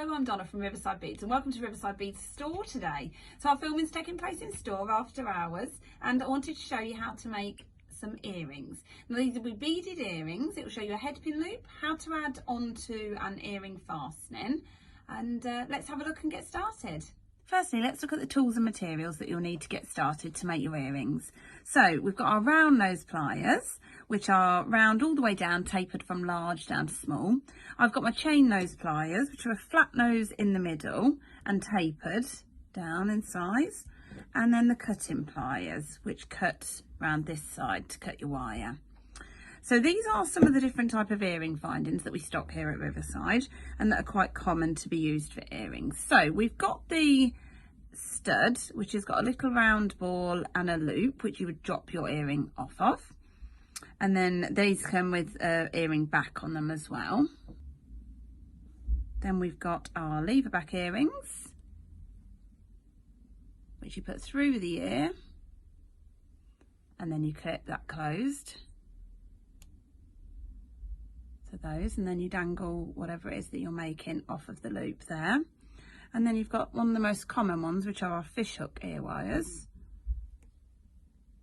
Hello, I'm Donna from Riverside Beads and welcome to Riverside Beads store today. So our filming's taking place in store after hours and I wanted to show you how to make some earrings. Now these will be beaded earrings. It will show you a headpin loop, how to add onto an earring fastening, and let's have a look and get started. Firstly, let's look at the tools and materials that you'll need to get started to make your earrings. So we've got our round nose pliers, which are round all the way down, tapered from large down to small. I've got my chain nose pliers, which are a flat nose in the middle and tapered down in size. And then the cutting pliers, which cut round this side to cut your wire. So these are some of the different type of earring findings that we stock here at Riverside and that are quite common to be used for earrings. So we've got the stud, which has got a little round ball and a loop, which you would drop your earring off of. And then these come with earring back on them as well. Then we've got our lever back earrings, which you put through the ear and then you clip that closed. So those, and then you dangle whatever it is that you're making off of the loop there. And then you've got one of the most common ones, which are our fishhook ear wires,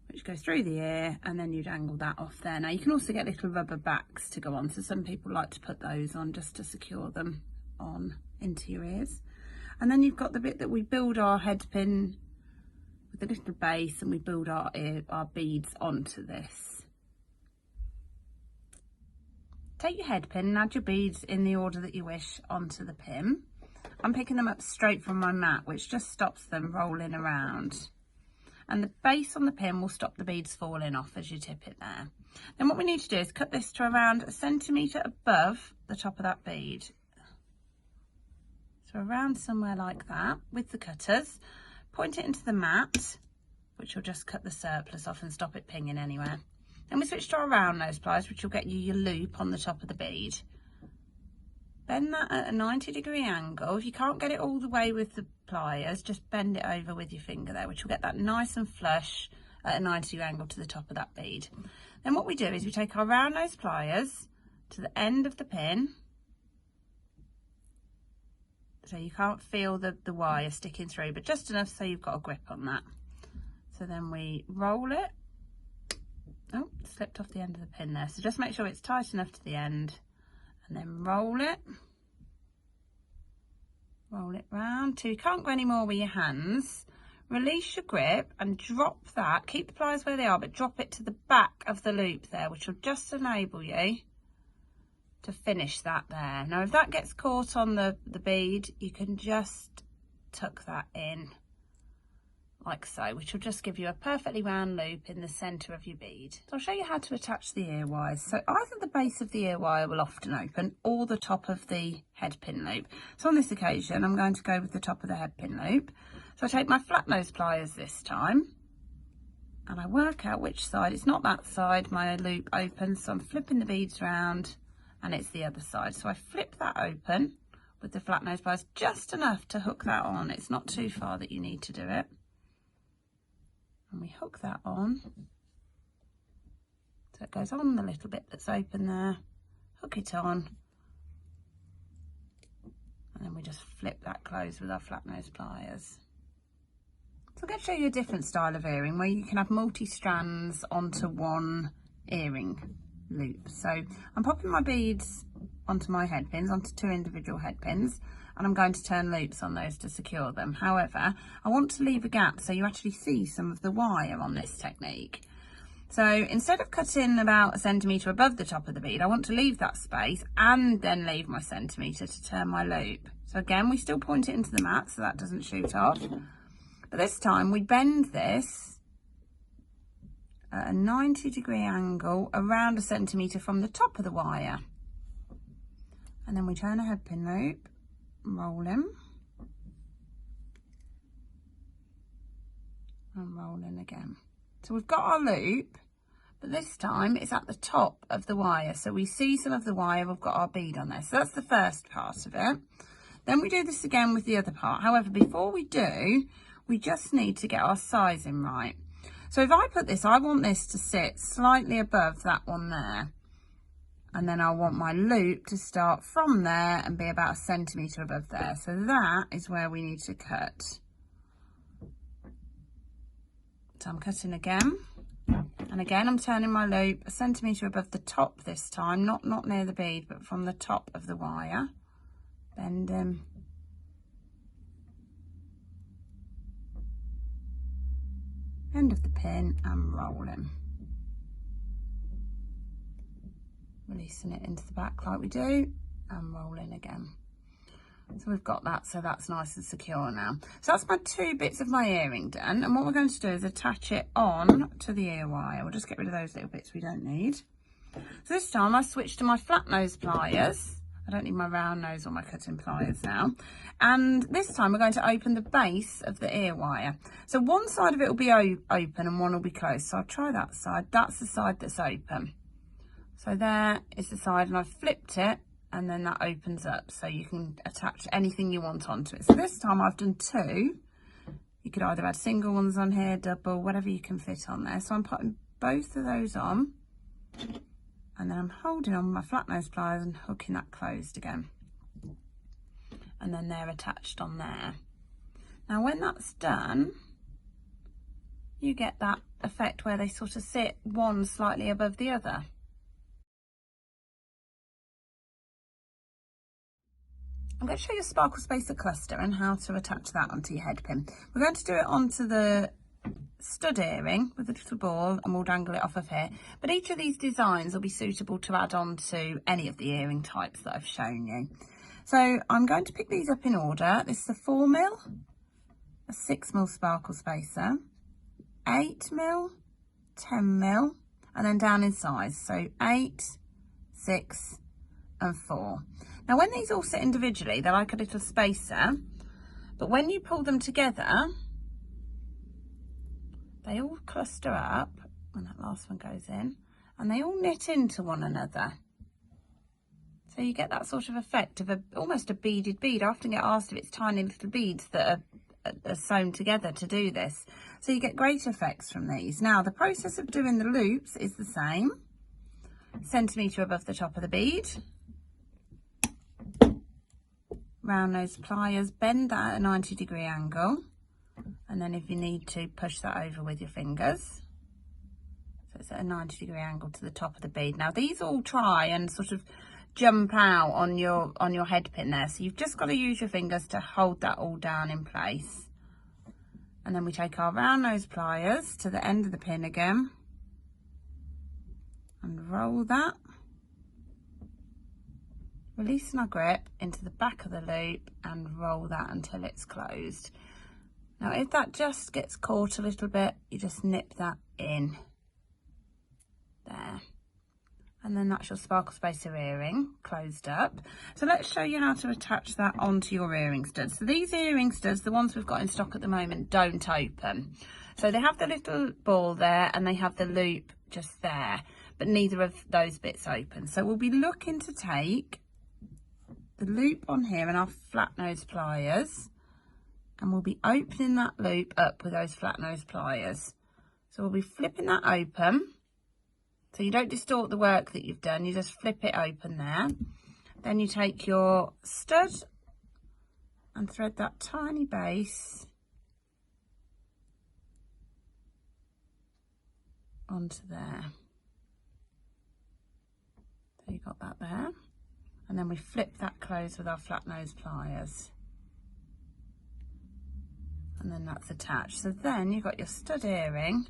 which go through the ear and then you dangle that off there. Now you can also get little rubber backs to go on, so some people like to put those on just to secure them on into your ears. And then you've got the bit that we build our head pin with a little base, and we build our beads onto this. Take your head pin and add your beads in the order that you wish onto the pin. I'm picking them up straight from my mat, which just stops them rolling around. And the base on the pin will stop the beads falling off as you tip it there. Then what we need to do is cut this to around 1 centimetre above the top of that bead. So around somewhere like that with the cutters. Point it into the mat, which will just cut the surplus off and stop it pinging anywhere. Then we switch to our round nose pliers, which will get you your loop on the top of the bead. Bend that at a 90-degree angle. If you can't get it all the way with the pliers, just bend it over with your finger there, which will get that nice and flush at a 90-degree angle to the top of that bead. Then what we do is we take our round nose pliers to the end of the pin, so you can't feel the wire sticking through, but just enough so you've got a grip on that. So then we roll it. Oh, slipped off the end of the pin there. So just make sure it's tight enough to the end and then roll it. Roll it round till you can't go any more with your hands. Release your grip and drop that. Keep the pliers where they are, but drop it to the back of the loop there, which will just enable you to finish that there. Now, if that gets caught on the bead, you can just tuck that in like so, which will just give you a perfectly round loop in the centre of your bead. So I'll show you how to attach the ear wires. So either the base of the ear wire will often open or the top of the head pin loop. So on this occasion, I'm going to go with the top of the head pin loop. So I take my flat nose pliers this time and I work out which side. It's not that side my loop opens, so I'm flipping the beads round and it's the other side. So I flip that open with the flat nose pliers, just enough to hook that on. It's not too far that you need to do it. And we hook that on, so it goes on the little bit that's open there, hook it on, and then we just flip that closed with our flat nose pliers. So I'm going to show you a different style of earring where you can have multi-strands onto one earring loop. So I'm popping my beads onto my head pins, onto 2 individual head pins, and I'm going to turn loops on those to secure them. However, I want to leave a gap so you actually see some of the wire on this technique. So instead of cutting about 1 centimetre above the top of the bead, I want to leave that space and then leave my centimetre to turn my loop. So again, we still point it into the mat so that doesn't shoot off. But this time we bend this at a 90-degree angle around 1 centimetre from the top of the wire. And then we turn a head pin loop, roll in, and roll in again. So we've got our loop, but this time it's at the top of the wire. So we see some of the wire, we've got our bead on there. So that's the first part of it. Then we do this again with the other part. However, before we do, we just need to get our sizing right. So if I put this, I want this to sit slightly above that one there. and then I want my loop to start from there and be about 1 centimetre above there. So that is where we need to cut. So I'm cutting again, and again I'm turning my loop 1 centimetre above the top this time, not near the bead, but from the top of the wire, bending. End of the pin and rolling. Releasing it into the back like we do, and rolling again. So we've got that, so that's nice and secure now. So that's my 2 bits of my earring done, and what we're going to do is attach it on to the ear wire. We'll just get rid of those little bits we don't need. So this time I switched to my flat nose pliers. I don't need my round nose or my cutting pliers now. And this time we're going to open the base of the ear wire. So one side of it will be open and one will be closed. So I'll try that side. That's the side that's open. So there is the side, and I've flipped it, and then that opens up so you can attach anything you want onto it. So this time I've done 2. You could either add single ones on here, double, whatever you can fit on there. So I'm putting both of those on, and then I'm holding on my flat nose pliers and hooking that closed again. And then they're attached on there. Now when that's done, you get that effect where they sort of sit one slightly above the other. I'm going to show you a sparkle spacer cluster and how to attach that onto your head pin. We're going to do it onto the stud earring with a little ball, and we'll dangle it off of here. But each of these designs will be suitable to add on to any of the earring types that I've shown you. So I'm going to pick these up in order. This is a 4mm, a 6mm sparkle spacer, 8mm, 10mm, and then down in size. So 8, 6, and 4. Now when these all sit individually, they're like a little spacer, but when you pull them together, they all cluster up when that last one goes in, and they all knit into one another. So you get that sort of effect of almost a beaded bead. I often get asked if it's tiny little beads that are sewn together to do this. So you get great effects from these. Now the process of doing the loops is the same. 1 centimetre above the top of the bead. Round nose pliers, bend that at a 90-degree angle, and then if you need to, push that over with your fingers. So it's at a 90-degree angle to the top of the bead. Now these all try and sort of jump out on your head pin there, so you've just got to use your fingers to hold that all down in place. And then we take our round nose pliers to the end of the pin again and roll that, releasing our grip into the back of the loop and roll that until it's closed. Now if that just gets caught a little bit, you just nip that in there, and then that's your sparkle spacer earring closed up. So let's show you how to attach that onto your earring studs. So these earring studs, the ones we've got in stock at the moment, don't open. So they have the little ball there and they have the loop just there, but neither of those bits open. So we'll be looking to take the loop on here and our flat nose pliers, and we'll be opening that loop up with those flat nose pliers. So we'll be flipping that open, so you don't distort the work that you've done, you just flip it open there. Then you take your stud and thread that tiny base onto there. So you got that there. And then we flip that closed with our flat nose pliers. And then that's attached. So then you've got your stud earring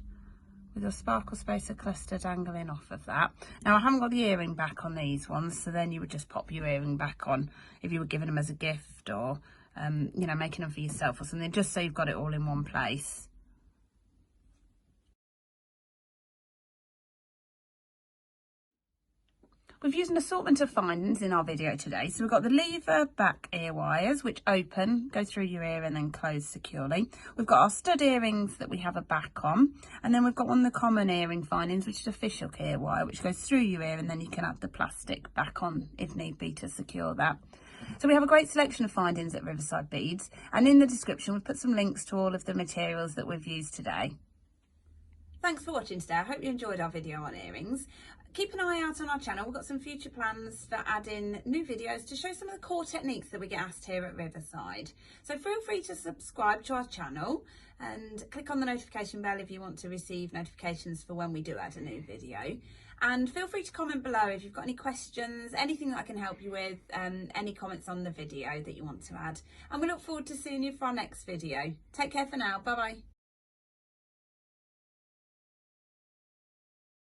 with your sparkle spacer cluster dangling off of that. Now I haven't got the earring back on these ones, so then you would just pop your earring back on if you were giving them as a gift, or you know, making them for yourself or something, just so you've got it all in one place. We've used an assortment of findings in our video today. So we've got the lever back ear wires, which open, go through your ear and then close securely. We've got our stud earrings that we have a back on. And then we've got one of the common earring findings, which is a fishhook ear wire, which goes through your ear, and then you can add the plastic back on if need be to secure that. So we have a great selection of findings at Riverside Beads. And in the description, we've put some links to all of the materials that we've used today. Thanks for watching today. I hope you enjoyed our video on earrings. keep an eye out on our channel. We've got some future plans for adding new videos to show some of the core techniques that we get asked here at Riverside. So feel free to subscribe to our channel and click on the notification bell if you want to receive notifications for when we do add a new video. And feel free to comment below if you've got any questions, anything that I can help you with, any comments on the video that you want to add. And we look forward to seeing you for our next video. Take care for now. Bye bye.